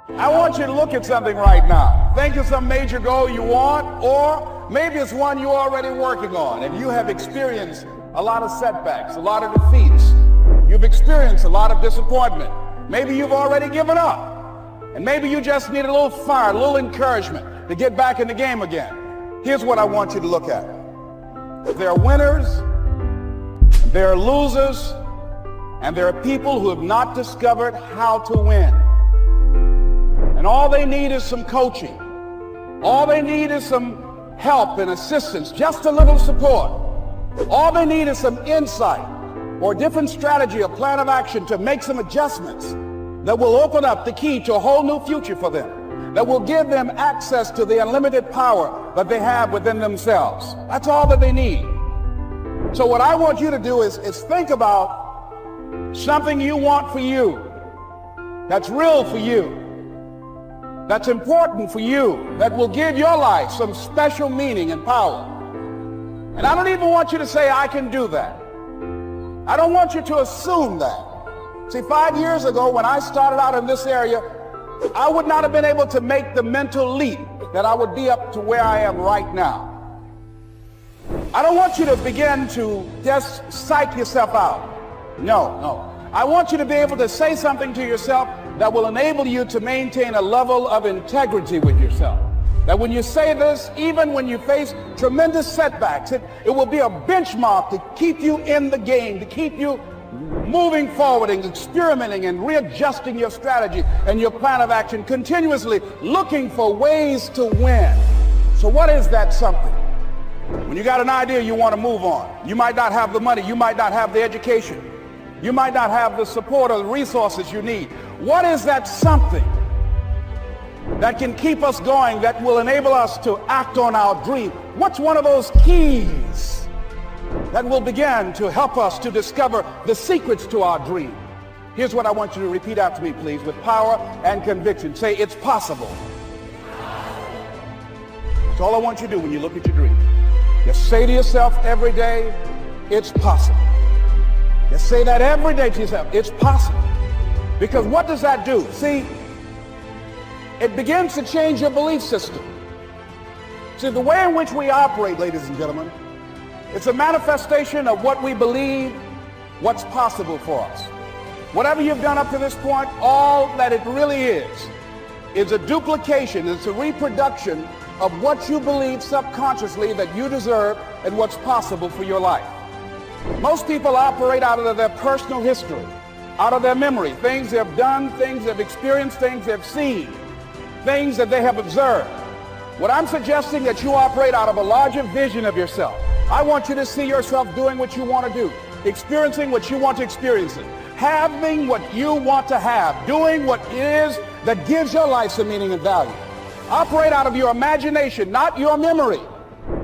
I want you to look at something right now. Think of some major goal you want, or maybe it's one you're already working on, and you have experienced a lot of setbacks, a lot of defeats. You've experienced a lot of disappointment. Maybe you've already given up, and maybe you just need a little fire, a little encouragement to get back in the game again. Here's what I want you to look at. There are winners, there are losers, and there are people who have not discovered how to win. And all they need is some coaching. All they need is some help and assistance, just a little support. All they need is some insight or different strategy, a plan of action to make some adjustments that will open up the key to a whole new future for them, that will give them access to the unlimited power that they have within themselves. That's all that they need. So what I want you to do is think about something you want for you, that's real for you, that's important for you, that will give your life some special meaning and power. And I don't even want you to say, I can do that. I don't want you to assume that. See, 5 years ago when I started out in this area, I would not have been able to make the mental leap that I would be up to where I am right now. I don't want you to begin to just psych yourself out. No. I want you to be able to say something to yourself that will enable you to maintain a level of integrity with yourself. That when you say this, even when you face tremendous setbacks, it will be a benchmark to keep you in the game, to keep you moving forward and experimenting and readjusting your strategy and your plan of action, continuously looking for ways to win. So what is that something? When you got an idea you want to move on, you might not have the money, you might not have the education, you might not have the support or the resources you need. What is that something that can keep us going, that will enable us to act on our dream? What's one of those keys that will begin to help us to discover the secrets to our dream? Here's what I want you to repeat after me, please, with power and conviction. Say, it's possible. That's all I want you to do when you look at your dream. Just say to yourself every day, it's possible. Just say that every day to yourself, it's possible. Because what does that do? See, it begins to change your belief system. See, the way in which we operate, ladies and gentlemen, it's a manifestation of what we believe, what's possible for us. Whatever you've done up to this point, all that it really is a duplication, it's a reproduction of what you believe subconsciously that you deserve and what's possible for your life. Most people operate out of their personal history, out of their memory, things they've done, things they've experienced, things they've seen, things that they have observed. What I'm suggesting that you operate out of a larger vision of yourself. I want you to see yourself doing what you want to do, experiencing what you want to experience, having what you want to have, doing what it is that gives your life some meaning and value. Operate out of your imagination, not your memory.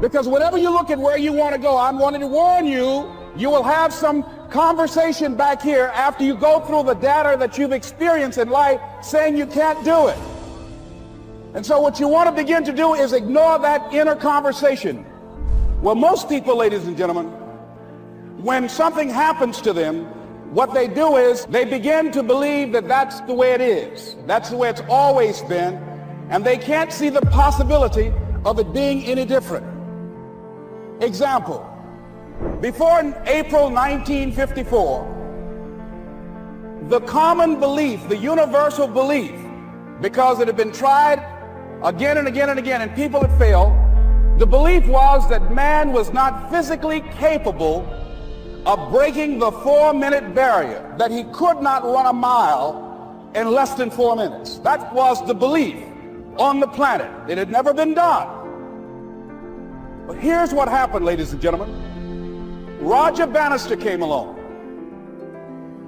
Because whenever you look at where you want to go, I'm wanting to warn you, you will have some conversation back here after you go through the data that you've experienced in life saying you can't do it. And so what you want to begin to do is ignore that inner conversation. Well, most people, ladies and gentlemen, when something happens to them, what they do is they begin to believe that that's the way it is. That's the way it's always been. And they can't see the possibility of it being any different. Example, before April 1954, the common belief, the universal belief, because it had been tried again and again and again and people had failed, the belief was that man was not physically capable of breaking the 4-minute barrier, that he could not run a mile in less than 4 minutes. That was the belief on the planet. It had never been done. But here's what happened, ladies and gentlemen. Roger Bannister came along,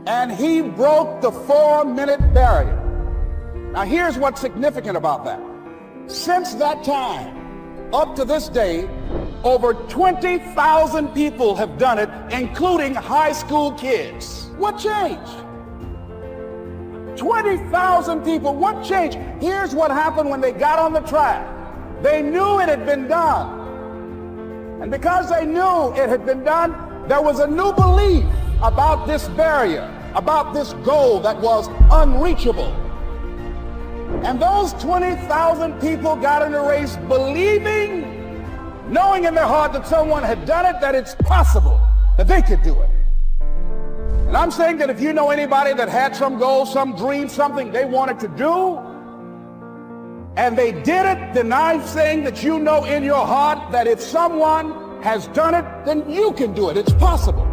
and he broke the 4-minute barrier. Now here's what's significant about that. Since that time, up to this day, over 20,000 people have done it, including high school kids. What changed? 20,000 people, what changed? Here's what happened when they got on the track. They knew it had been done. And because they knew it had been done, there was a new belief about this barrier, about this goal that was unreachable. And those 20,000 people got in the race believing, knowing in their heart that someone had done it, that it's possible that they could do it. And I'm saying that if you know anybody that had some goal, some dream, something they wanted to do, and they did it, then I'm saying that you know in your heart that if someone has done it, then you can do it. It's possible.